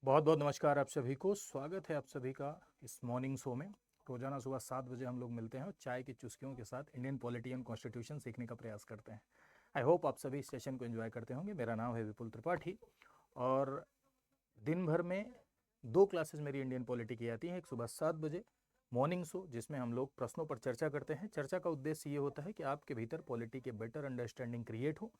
बहुत बहुत नमस्कार आप सभी को। स्वागत है आप सभी का इस मॉर्निंग शो में। रोजाना सुबह 7 बजे हम लोग मिलते हैं और चाय की चुस्कियों के साथ इंडियन पॉलिटी एंड कॉन्स्टिट्यूशन सीखने का प्रयास करते हैं। आई होप आप सभी इस सेशन को एंजॉय करते होंगे। मेरा नाम है विपुल त्रिपाठी और दिन भर में 2 क्लासेस मेरी इंडियन पॉलिटी की आती हैं। एक सुबह 7 बजे मॉर्निंग शो जिसमें हम लोग प्रश्नों पर चर्चा करते हैं। चर्चा का उद्देश्य ये होता है कि आपके भीतर पॉलिटी के बेटर अंडरस्टैंडिंग क्रिएट हो।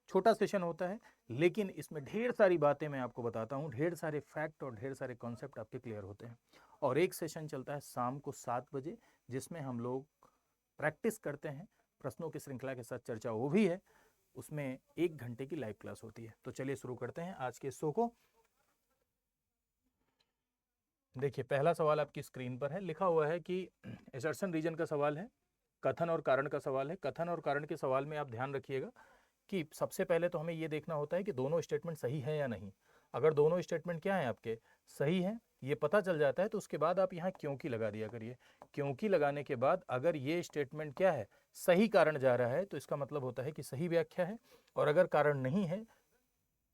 छोटा सेशन होता है लेकिन इसमें ढेर सारी बातें मैं आपको बताता हूँ, ढेर सारे फैक्ट और ढेर सारे कॉन्सेप्ट आपके क्लियर होते हैं। और एक सेशन चलता है शाम को 7 बजे जिसमें हम लोग प्रैक्टिस करते हैं। प्रश्नों की श्रृंखला के साथ चर्चा वो भी है, उसमें 1 घंटे की लाइव क्लास होती है। तो चलिए शुरू करते हैं आज के शो को। देखिए पहला सवाल आपकी स्क्रीन पर है, लिखा हुआ है कि एसर्शन रीजन का सवाल है, कथन और कारण का सवाल है। कथन और कारण के सवाल में आप ध्यान रखिएगा कि सबसे पहले तो हमें यह देखना होता है कि दोनों स्टेटमेंट सही है या नहीं। अगर दोनों स्टेटमेंट क्या है आपके सही है, ये पता चल जाता है, तो उसके बाद आप यहाँ क्योंकि लगा दिया करिए। क्योंकि लगाने के बाद अगर ये स्टेटमेंट क्या है, सही कारण जा रहा है, तो इसका मतलब होता है कि सही व्याख्या है। और अगर कारण नहीं है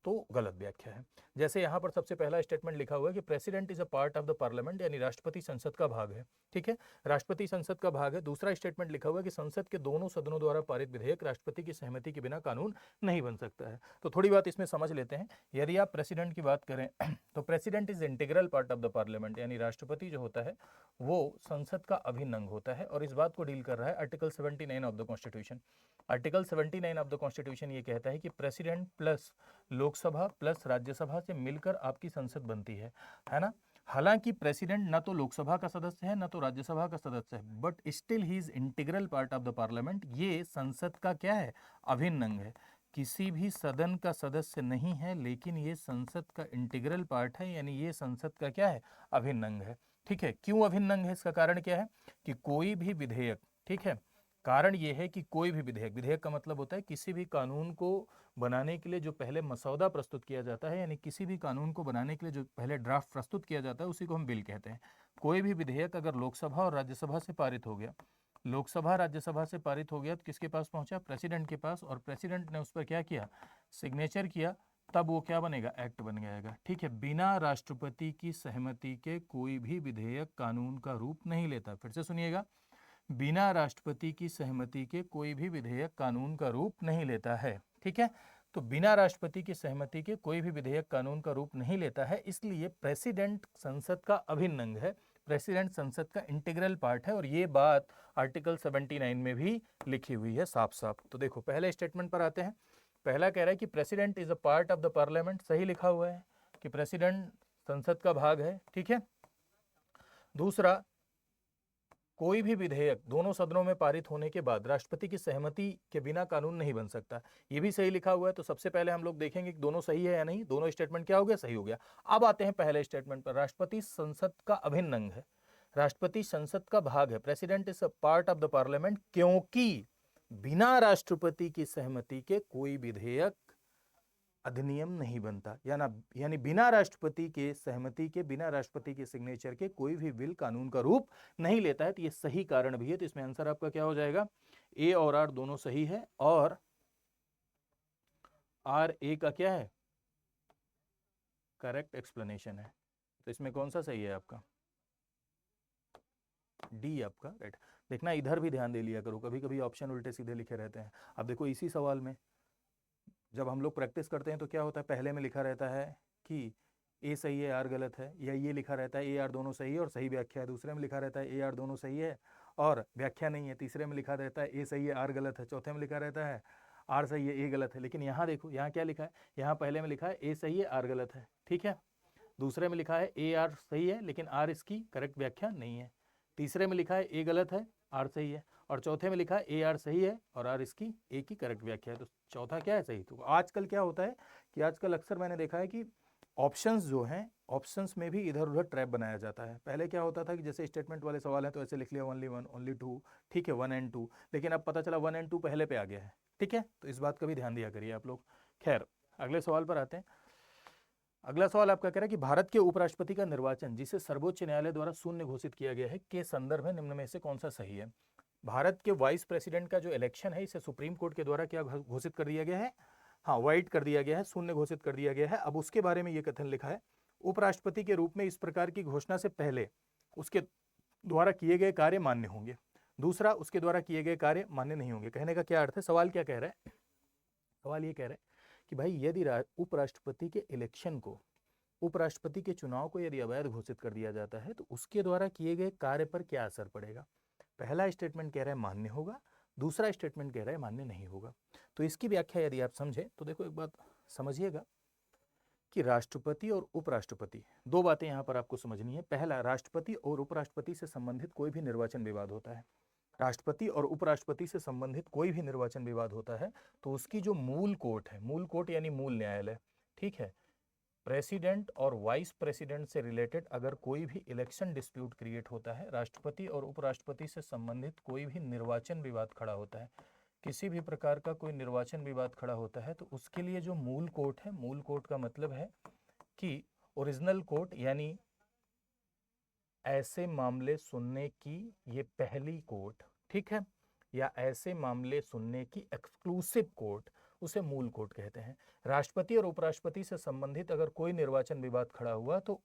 तो गलत व्याख्या है। जैसे यहाँ पर सबसे पहला स्टेटमेंट लिखा हुआ है कि president is a part of the parliament, यानी राष्ट्रपति संसद का भाग है। ठीक है, राष्ट्रपति संसद का भाग है। दूसरा स्टेटमेंट लिखा हुआ है कि संसद के दोनों सदनों द्वारा पारित विधेयक राष्ट्रपति की सहमति के बिना कानून नहीं बन सकता है। तो थोड़ी बात इसमें समझ लेते हैं। यदि आप प्रेसिडेंट की बात करें तो president is integral part of the parliament, यानी राष्ट्रपति जो होता है वो संसद का अभिन्न अंग होता है। और इस बात को डील कर रहा है article 79 of the constitution. Article 79 of the constitution ये कहता है कि president plus Lok Sabha plus Rajya Sabha से मिलकर आपकी संसद बनती है ना। हालांकि प्रेसिडेंट ना तो लोकसभा का सदस्य है ना तो राज्यसभा का सदस्य है, but still he is integral part of the parliament. ये संसद का क्या है, अभिन्न अंग है। किसी भी सदन का सदस्य नहीं है लेकिन ये संसद का इंटीग्रल पार्ट है, यानी ये संसद का क्या है, अभिन्न अंग है। ठीक है, क्यों अभिन्न अंग है, इसका कारण क्या है कि कोई भी विधेयक, ठीक है, कारण यह है कि कोई भी विधेयक, विधेयक का मतलब होता है किसी भी कानून को बनाने के लिए जो पहले मसौदा प्रस्तुत किया जाता है, यानी किसी भी कानून को बनाने के लिए जो पहले ड्राफ्ट प्रस्तुत किया जाता है उसी को हम बिल कहते हैं। कोई भी विधेयक अगर लोकसभा और राज्यसभा से पारित हो गया, लोकसभा राज्यसभा से पारित हो गया, तो किसके पास पहुंचा, प्रेसिडेंट के पास, और प्रेसिडेंट ने उस पर क्या किया, सिग्नेचर किया, तब वो क्या बनेगा, एक्ट बन जाएगा। ठीक है, बिना राष्ट्रपति की सहमति के कोई भी विधेयक कानून का रूप नहीं लेता। फिर से सुनिएगा, बिना राष्ट्रपति की सहमति के कोई भी विधेयक कानून का रूप नहीं लेता है। ठीक है, तो बिना राष्ट्रपति की सहमति के कोई भी विधेयक कानून का रूप नहीं लेता है, इसलिए प्रेसिडेंट संसद का अभिन्न अंग है, प्रेसिडेंट संसद का इंटीग्रल पार्ट है। और ये बात आर्टिकल 79 में भी लिखी हुई है साफ साफ। तो देखो पहले स्टेटमेंट पर आते हैं। पहला कह रहा है कि president is a part of the parliament, सही लिखा हुआ है कि प्रेसिडेंट संसद का भाग है। ठीक है, दूसरा, कोई भी विधेयक दोनों सदनों में पारित होने के बाद राष्ट्रपति की सहमति के बिना कानून नहीं बन सकता, ये भी सही लिखा हुआ है। तो सबसे पहले हम लोग देखेंगे कि दोनों सही है या नहीं। दोनों स्टेटमेंट क्या हो गया, सही हो गया। अब आते हैं पहले स्टेटमेंट पर, राष्ट्रपति संसद का अभिन्न अंग है, राष्ट्रपति संसद का भाग है, president is a part of the parliament, क्योंकि बिना राष्ट्रपति की सहमति के कोई विधेयक अधिनियम नहीं बनता, यानी बिना राष्ट्रपति के सहमति के, बिना राष्ट्रपति के सिग्नेचर के कोई भी बिल कानून का रूप नहीं लेता है। तो ये सही कारण भी है। तो इसमें आंसर आपका क्या हो जाएगा, ए और आर दोनों सही है, और आर ए का क्या है, करेक्ट एक्सप्लेनेशन है। तो इसमें कौन सा सही है आपका, डी आपका राइट। देखना इधर भी ध्यान दे लिया करो, कभी कभी ऑप्शन उल्टे सीधे लिखे रहते हैं। अब देखो इसी सवाल में जब हम लोग प्रैक्टिस करते हैं तो क्या होता है, पहले में लिखा रहता है कि ए सही है आर गलत है, या ये लिखा रहता है ए आर दोनों सही है और सही व्याख्या है। दूसरे में लिखा रहता है ए आर दोनों सही है और व्याख्या नहीं है। तीसरे में लिखा रहता है ए सही है आर गलत है। चौथे में लिखा रहता है आर सही है ए गलत है। लेकिन यहाँ देखो, यहाँ क्या लिखा है, यहाँ पहले में लिखा है ए सही है आर गलत है। ठीक है, दूसरे में लिखा है ए आर सही है लेकिन आर इसकी करेक्ट व्याख्या नहीं है। तीसरे में लिखा है ए गलत है आर सही है, और चौथे में लिखा है ए आर सही है और आर इसकी ए की करेक्ट व्याख्या है। तो चौथा क्या है, सही। तो आजकल क्या होता है कि आजकल अक्सर मैंने देखा है कि ऑप्शंस जो हैं, ऑप्शंस में भी इधर उधर ट्रैप बनाया जाता है। पहले क्या होता था कि जैसे स्टेटमेंट वाले सवाल हैं तो ऐसे लिख लिया ओनली वन ओनली टू, ठीक है, 1 एंड 2, लेकिन अब पता चला 1 एंड 2 पहले पे आ गया है। ठीक है, तो इस बात का भी ध्यान दिया करिए आप लोग। खैर, अगले सवाल पर आते हैं। अगला सवाल आपका कह रहा है कि भारत के उपराष्ट्रपति का निर्वाचन, जिसे सर्वोच्च न्यायालय द्वारा शून्य घोषित किया गया है, के संदर्भ में निम्न में से कौन सा सही है। भारत के वाइस प्रेसिडेंट का जो इलेक्शन है इसे सुप्रीम कोर्ट के द्वारा क्या घोषित कर दिया गया है, हाँ वाइड कर दिया गया है, शून्य घोषित कर दिया गया है। अब उसके बारे में यह कथन लिखा है, उपराष्ट्रपति के रूप में इस प्रकार की घोषणा से पहले उसके द्वारा किए गए कार्य मान्य होंगे। दूसरा, उसके द्वारा किए गए कार्य मान्य नहीं होंगे। कहने का क्या अर्थ है? सवाल क्या कह रहा है? सवाल ये कह रहा है कि भाई यदि उपराष्ट्रपति के इलेक्शन को, उपराष्ट्रपति के चुनाव को यदि अवैध घोषित कर दिया जाता है तो उसके द्वारा किए गए कार्य पर क्या असर पड़ेगा। पहला स्टेटमेंट कह रहा है मान्य होगा, दूसरा स्टेटमेंट कह रहा है मान्य नहीं होगा। तो इसकी व्याख्या यदि आप समझें तो देखो, एक बात समझिएगा कि राष्ट्रपति और उपराष्ट्रपति, दो बातें यहां पर आपको समझनी है। पहला, राष्ट्रपति और उपराष्ट्रपति से संबंधित कोई भी निर्वाचन विवाद होता है, राष्ट्रपति और उपराष्ट्रपति से संबंधित कोई भी निर्वाचन विवाद होता है तो उसकी जो मूल कोर्ट है, मूल कोर्ट यानी मूल न्यायालय, ठीक है, प्रेसिडेंट और वाइस प्रेसिडेंट से रिलेटेड अगर कोई भी इलेक्शन डिस्प्यूट क्रिएट होता है, राष्ट्रपति और उपराष्ट्रपति से संबंधित कोई भी निर्वाचन विवाद खड़ा होता है, किसी भी प्रकार का कोई निर्वाचन विवाद खड़ा होता है तो उसके लिए जो मूल कोर्ट है, मूल कोर्ट का मतलब है कि ओरिजिनल कोर्ट, यानी ऐसे मामले सुनने की ये पहली कोर्ट, ठीक है, या ऐसे मामले सुनने की एक्सक्लूसिव कोर्ट, उसे मूल कोर्ट कहते हैं। राष्ट्रपति और उपराष्ट्रपति से संबंधित अगर कोई निर्वाचन विवाद खड़ा हुआ तो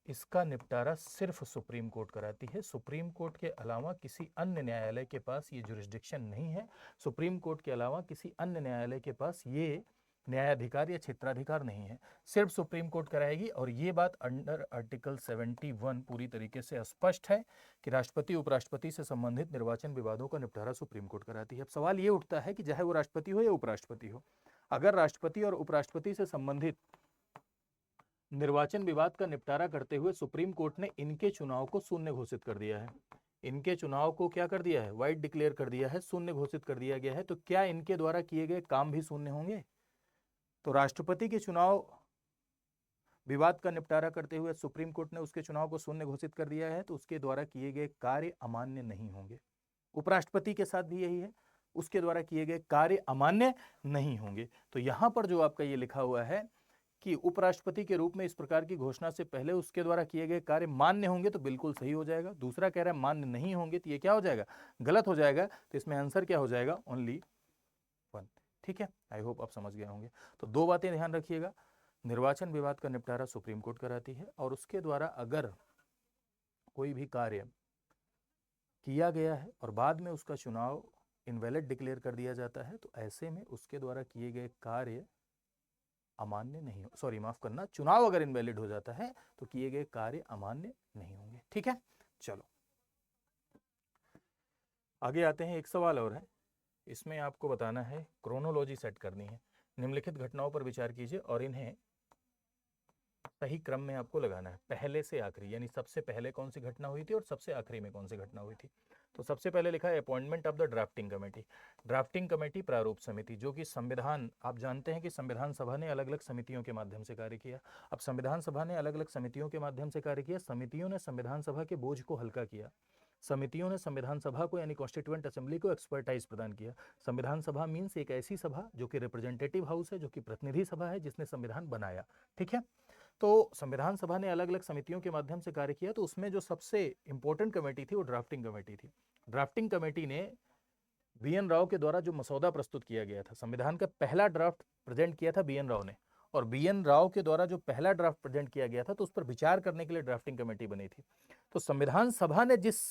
इसका निपटारा सिर्फ सुप्रीम कोर्ट कराती है। सुप्रीम कोर्ट के अलावा किसी अन्य न्यायालय के पास ये जुरिस्डिक्शन नहीं है। सुप्रीम कोर्ट के अलावा किसी अन्य न्यायालय के पास ये न्यायाधिकार या क्षेत्राधिकार नहीं है, सिर्फ सुप्रीम कोर्ट कराएगी। और ये बात अंडर आर्टिकल 71 पूरी तरीके से स्पष्ट है कि राष्ट्रपति उपराष्ट्रपति से संबंधित निर्वाचन विवादों का निपटारा सुप्रीम कोर्ट कराती है। अब सवाल ये उठता है कि चाहे वो राष्ट्रपति हो या उपराष्ट्रपति हो, अगर राष्ट्रपति और उपराष्ट्रपति से संबंधित निर्वाचन विवाद का निपटारा करते हुए सुप्रीम कोर्ट ने इनके चुनाव को शून्य घोषित कर दिया है, इनके चुनाव को क्या कर दिया है, वाइड डिक्लेयर कर दिया है, शून्य घोषित कर दिया गया है, तो क्या इनके द्वारा किए गए काम भी शून्य होंगे? तो राष्ट्रपति के चुनाव विवाद का निपटारा करते हुए सुप्रीम कोर्ट ने उसके चुनाव को शून्य घोषित कर दिया है तो उसके द्वारा किए गए कार्य अमान्य नहीं होंगे। उपराष्ट्रपति के साथ भी यही है, उसके द्वारा किए गए कार्य अमान्य नहीं होंगे। तो यहां पर जो आपका ये लिखा हुआ है कि उपराष्ट्रपति के रूप में इस प्रकार की घोषणा से पहले उसके द्वारा किए गए कार्य मान्य होंगे तो बिल्कुल सही हो जाएगा। दूसरा कह रहा है मान्य नहीं होंगे तो ये क्या हो जाएगा, गलत हो जाएगा। तो इसमें आंसर क्या हो जाएगा, ओनली 1। ठीक है, आई होप आप समझ गए होंगे। तो दो बातें ध्यान रखिएगा, निर्वाचन विवाद का निपटारा सुप्रीम कोर्ट कराती है और उसके द्वारा अगर कोई भी कार्य किया गया है और बाद में उसका चुनाव इनवैलिड डिक्लेयर कर दिया जाता है तो ऐसे में उसके द्वारा किए गए कार्य अमान्य नहीं, सॉरी माफ करना, चुनाव अगर इनवैलिड हो जाता है तो किए गए कार्य अमान्य नहीं होंगे। ठीक है, चलो आगे आते हैं। एक सवाल और है, इसमें आपको बताना है, क्रोनोलॉजी सेट करनी है। निम्नलिखित घटनाओं पर विचार कीजिए और इन्हें सही क्रम में आपको लगाना है, पहले से आखिरी, यानी सबसे पहले कौन सी घटना हुई थी और सबसे आखिरी में कौन सी घटना हुई थी। तो सबसे पहले लिखा है appointment of the drafting committee. Drafting committee प्रारूप समिति, जो कि संविधान, आप जानते हैं कि संविधान सभा ने अलग अलग समितियों के माध्यम से कार्य किया। अब संविधान सभा ने अलग अलग समितियों के माध्यम से कार्य किया, समितियों ने संविधान सभा के बोझ को हल्का किया, समितियों ने संविधान सभा को यानी कॉन्स्टिट्यूएंट असेंबली को एक्सपर्टाइज प्रदान किया। संविधान सभा मीन्स एक ऐसी सभा जो कि रिप्रेजेंटेटिव हाउस है, जो कि प्रतिनिधि सभा है, जिसने संविधान बनाया। ठीक है, तो संविधान सभा ने अलग अलग समितियों के माध्यम से कार्य किया, तो उसमें जो सबसे इंपॉर्टेंट कमेटी थी वो ड्राफ्टिंग कमेटी थी। ड्राफ्टिंग कमेटी ने बी.एन. राव के द्वारा जो मसौदा प्रस्तुत किया गया था, संविधान का पहला ड्राफ्ट प्रेजेंट किया था बी.एन. राव ने, और बी.एन. राव के द्वारा जो पहला ड्राफ्ट प्रेजेंट किया गया था तो उस पर विचार करने के लिए ड्राफ्टिंग कमेटी बनी थी। तो संविधान सभा ने जिस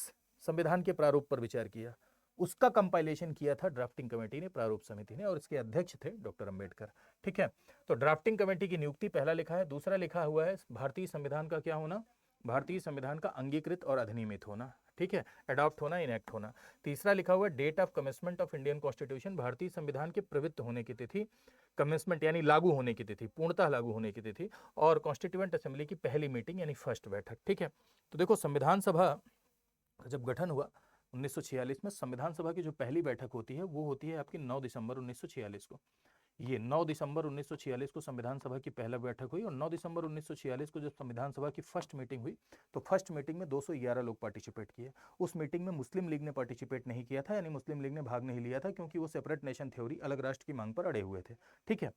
संविधान के प्रारूप पर विचार किया उसका कंपाइलेशन किया था ड्राफ्टिंग कमेटी ने, प्रारूप समिति ने, और इसके अध्यक्ष थे डॉक्टर अंबेडकर। ठीक है, तो ड्राफ्टिंग कमेटी की नियुक्ति पहला लिखा है। दूसरा लिखा हुआ है भारतीय संविधान का क्या होना, भारतीय संविधान का अंगीकृत और अधिनियमित होना। ठीक है, अडॉप्ट होना, इनेक्ट होना। तीसरा लिखा हुआ है date of commencement of Indian constitution, भारतीय संविधान के प्रवृत्त होने की तिथि, कमेंसमेंट यानी लागू होने की तिथि, पूर्णतः लागू होने की तिथि, और कॉन्स्टिट्यूएंट असेंबली की पहली मीटिंग यानी फर्स्ट बैठक। ठीक है, तो देखो संविधान सभा जब गठन हुआ 1946 में, संविधान सभा की जो पहली बैठक होती है वो होती है आपकी 9 दिसंबर 1946 को। ये 9 दिसंबर 1946 को संविधान सभा की पहला बैठक हुई, और 9 दिसंबर 1946 को जब संविधान सभा की फर्स्ट मीटिंग हुई तो फर्स्ट मीटिंग में 211 लोग पार्टिसिपेट किए। उस मीटिंग में मुस्लिम लीग ने पार्टिसिपेट नहीं किया था, यानी मुस्लिम लीग ने भाग नहीं लिया था, क्योंकि वो सेपरेट नेशन थ्योरी, अलग राष्ट्र की मांग पर अड़े हुए थे। ठीक है,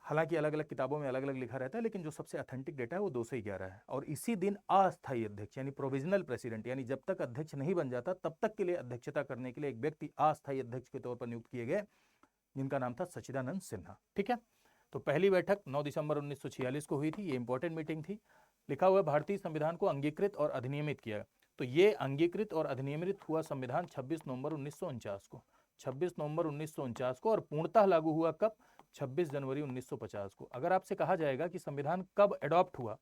हालांकि अलग अलग किताबों में अलग अलग लिखा रहता है, लेकिन जो सबसे ऑथेंटिक डेटा है वो 211 है। और इसी दिन अस्थायी अध्यक्ष यानी प्रोविजनल प्रेसिडेंट, यानी जब तक अध्यक्ष नहीं बन जाता तब तक के लिए अध्यक्षता करने के लिए एक व्यक्ति अस्थायी अध्यक्ष के तौर पर नियुक्त किए गए, जिनका नाम था सच्चिदानंद सिन्हा। ठीक है, तो पहली बैठक 9 दिसंबर 1946 को हुई थी, ये इंपॉर्टेंट मीटिंग थी। लिखा हुआ है भारतीय संविधान को अंगीकृत और अधिनियमित किया। तो ये अंगीकृत और अधिनियमित हुआ संविधान 26 नवंबर 1949 को, 26 नवंबर 1949 को, और पूर्णतः लागू हुआ कब? 26 जनवरी 1950 को। अगर आपसे कहा जाएगा कि संविधान कब एडॉप्ट हुआ,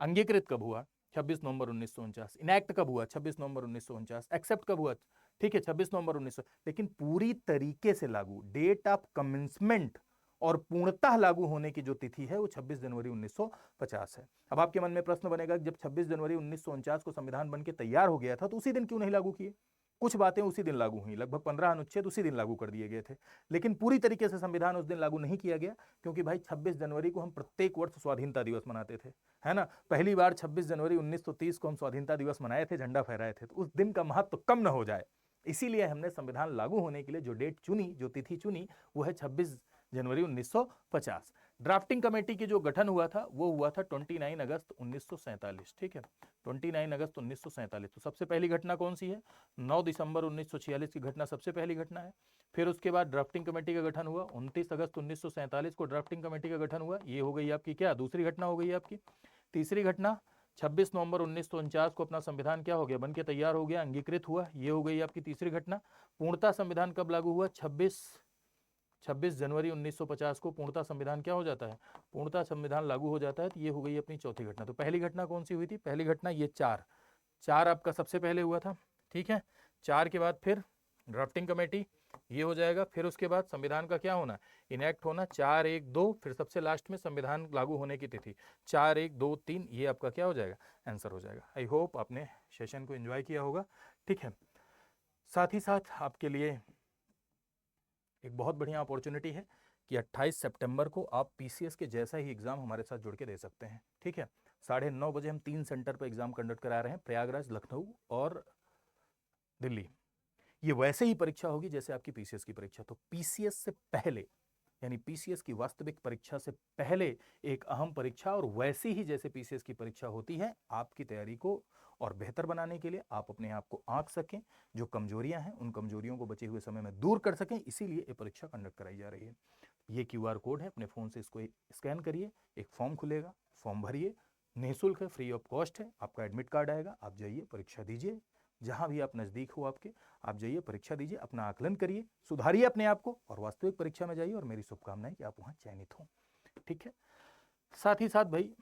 अंगीकृत कब हुआ? 26 नवंबर 1949। इनैक्ट कब हुआ? 26 नवंबर 1949। एक्सेप्ट कब हुआ? ठीक है, 26 नवंबर 1900। लेकिन पूरी तरीके से लागू, डेट ऑफ कमेंसमेंट और पूर्णतः लागू होने की जो तिथि है वो 26 जनवरी 1950 है। अब आपके मन में प्रश्न बनेगा कि जब 26 जनवरी 1949 को संविधान बनके तैयार हो गया था तो उसी दिन क्यों नहीं लागू किए? कुछ बातें उसी दिन लागू हुई, लगभग 15 अनुच्छेद उसी दिन लागू कर दिए गए थे, लेकिन पूरी तरीके से संविधान उस दिन लागू नहीं किया गया, क्योंकि भाई 26 जनवरी को हम प्रत्येक वर्ष स्वाधीनता दिवस मनाते थे, है ना। पहली बार 26 जनवरी 1930 को हम स्वाधीनता दिवस मनाए थे, झंडा फहराए थे, तो उस दिन का महत्व कम न हो जाए, इसीलिए हमने संविधान लागू होने के लिए जो डेट चुनी, जो तिथि चुनी, वो है 26 जनवरी 1950। ड्राफ्टिंग कमेटी की जो गठन हुआ था वो हुआ था 29 अगस्त 1947। ठीक है, 29 अगस्त 1947। तो सबसे पहली घटना कौन सी है? 9 दिसंबर 1946 की घटना सबसे पहली घटना है। फिर उसके बाद ड्राफ्टिंग कमेटी का गठन हुआ 29 अगस्त 1947 को, ड्राफ्टिंग कमेटी का गठन हुआ। ये हो गई आपकी क्या? दूसरी घटना हो गई आपकी। तीसरी घटना 26 नवंबर 1949 को अपना संविधान क्या हो गया? बनके तैयार हो गया, अंगीकृत हुआ। ये हो गई आपकी तीसरी घटना। पूर्णतः संविधान कब लागू हुआ? 26 जनवरी 1950 को पूर्णतः संविधान क्या हो जाता है? पूर्णतः संविधान लागू हो जाता है। तो ये हो गई अपनी चौथी घटना। तो पहली घटना कौन सी हुई थी? पहली घटना ये चार आपका सबसे पहले हुआ था। ठीक है, 4 के बाद फिर ड्राफ्टिंग कमेटी, ये हो जाएगा। फिर उसके बाद संविधान का क्या होना? इनैक्ट होना। 4-1-2, फिर सबसे लास्ट में संविधान लागू होने की तिथि 4-1-2-3। ये आपका क्या हो जाएगा? आंसर हो जाएगा। आई होप आपने सेशन को एंजॉय किया होगा। ठीक है, साथ ही साथ आपके लिए एक बहुत बढ़िया अपॉर्चुनिटी है कि 28 सितंबर को आप पीसीएस के जैसा ही एग्जाम हमारे साथ जुड़ के दे सकते हैं। ठीक है, 9:30 बजे हम 3 सेंटर पर एग्जाम कंडक्ट करा रहे हैं, प्रयागराज, लखनऊ और दिल्ली। ये वैसे ही परीक्षा होगी जैसे आपकी पीसीएस की परीक्षा। तो पीसीएस से पहले, यानी पीसीएस की वास्तविक परीक्षा से पहले एक अहम परीक्षा, और वैसे ही जैसे पीसीएस की परीक्षा होती है, आपकी तैयारी को और बेहतर बनाने के लिए, आप अपने आप को आंक सकें, जो कमजोरियां हैं उन कमजोरियों को बचे हुए समय में दूर कर सकें, इसीलिए ये परीक्षा कंडक्ट कराई जा रही है। ये क्यूआर कोड है, अपने फ़ोन से इसको स्कैन करिए, एक फॉर्म खुलेगा, फॉर्म भरिए, निःशुल्क है, फ्री ऑफ कॉस्ट है। आपका एडमिट कार्ड आएगा, आप जाइए परीक्षा दीजिए, जहां भी आप नज़दीक हो आपके, आप जाइए परीक्षा दीजिए, अपना आकलन करिए, सुधारिए अपने आप को, और वास्तविक परीक्षा में जाइए। और मेरी शुभकामनाएं कि आप वहां चयनित हों। ठीक है, साथ ही साथ भाई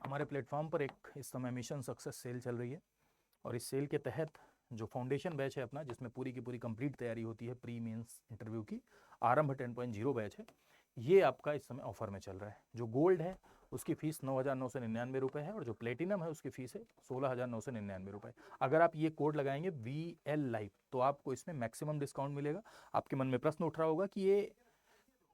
हमारे प्लेटफॉर्म पर एक इस समय मिशन सक्सेस सेल चल रही है, और इस सेल के तहत जो फाउंडेशन बैच है अपना, जिसमें पूरी की पूरी कंप्लीट तैयारी होती है प्री मेंस इंटरव्यू की, आरंभ 10.0 बैच है, ये आपका इस समय ऑफर में चल रहा है। जो गोल्ड है उसकी फीस 9,999 रुपये है, और जो प्लेटिनम है उसकी फीस है 16,999 रुपये। अगर आप ये कोड लगाएंगे VL लाइव तो आपको इसमें मैक्सिमम डिस्काउंट मिलेगा। आपके मन में प्रश्न उठ रहा होगा कि ये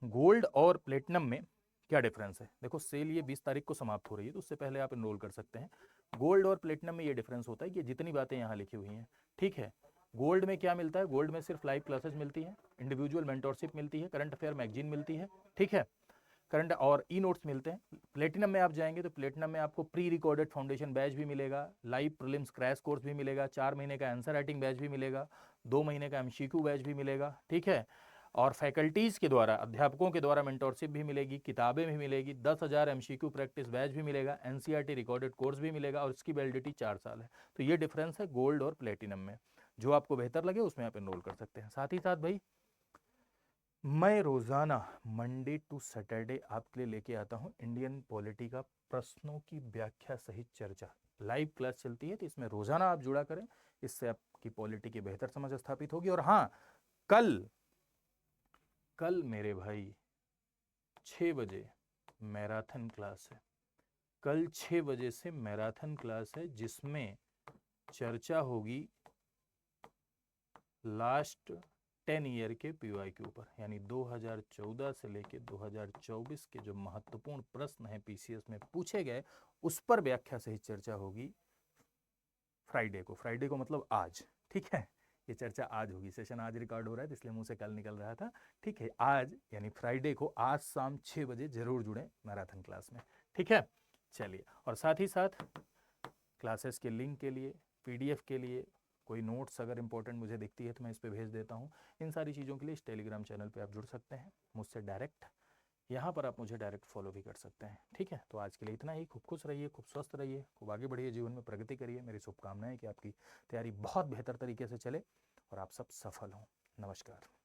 गोल्ड और प्लेटिनम में क्या डिफरेंस है? देखो, सेल ये 20 तारीख को समाप्त हो रही है, तो उससे पहले आप इनरोल कर सकते हैं। गोल्ड और प्लेटिनम में ये डिफरेंस होता है कि जितनी बातें यहाँ लिखी हुई हैं, ठीक है, गोल्ड में क्या मिलता है? गोल्ड में सिर्फ लाइव क्लासेस मिलती हैं, इंडिविजुअल मेंटोरशिप मिलती है, करंट अफेयर मैगजीन मिलती है, ठीक है, करंट और ई नोट्स मिलते हैं। प्लेटिनम में आप जाएंगे तो प्लेटिनम में आपको प्री रिकॉर्डेड फाउंडेशन बैच भी मिलेगा, लाइव प्रीलिम्स क्रैश कोर्स भी मिलेगा, 4 महीने का आंसर राइटिंग बैच भी मिलेगा, 2 महीने का एमसीक्यू बैच भी मिलेगा, ठीक है, और फैकल्टीज़ के द्वारा, अध्यापकों के द्वारा मेंटोरशिप भी मिलेगी, किताबें भी मिलेगी, 10,000 एमसीक्यू प्रैक्टिस बैच भी मिलेगा, एनसीईआरटी रिकॉर्डेड कोर्स भी मिलेगा, और इसकी वैलिडिटी 4 साल है। तो ये डिफरेंस है गोल्ड और प्लेटिनम में। जो आपको बेहतर लगे उसमें आप एनरोल कर सकते हैं। साथ ही साथ भाई मैं रोज़ाना मंडे टू सैटरडे आपके लिए लेके आता हूँ इंडियन पॉलिटी का प्रश्नों की व्याख्या सहित चर्चा। लाइव क्लास चलती है, तो इसमें रोज़ाना आप जुड़ा करें, इससे आपकी पॉलिटी की बेहतर समझ स्थापित होगी। और हाँ, कल मेरे भाई 6 बजे मैराथन क्लास है। कल 6 बजे से मैराथन क्लास है, जिसमें चर्चा होगी लास्ट 10 ईयर के पीवाई के ऊपर, यानी 2014 से लेके 2024 के जो महत्वपूर्ण प्रश्न हैं पीसीएस में पूछे गए, उस पर व्याख्या सहित चर्चा होगी फ्राइडे को मतलब आज। ठीक है, ये चर्चा आज होगी, सेशन आज रिकॉर्ड हो रहा है, इसलिए मुंह से कल निकल रहा था। ठीक है, आज यानी फ्राइडे को, आज शाम 6 बजे जरूर जुड़े मैराथन क्लास में। ठीक है, चलिए, और साथ ही साथ क्लासेस के लिंक के लिए, पीडीएफ के लिए, कोई नोट्स अगर इंपॉर्टेंट मुझे दिखती है तो मैं इस पर भेज देता हूँ। इन सारी चीज़ों के लिए इस टेलीग्राम चैनल पे आप जुड़ सकते हैं मुझसे डायरेक्ट, यहाँ पर आप मुझे डायरेक्ट फॉलो भी कर सकते हैं। ठीक है, तो आज के लिए इतना ही। खूब खुश रहिए, खूब स्वस्थ रहिए, खूब आगे बढ़िए, जीवन में प्रगति करिए। मेरी शुभकामनाएं कि आपकी तैयारी बहुत बेहतर तरीके से चले और आप सब सफल हों। नमस्कार।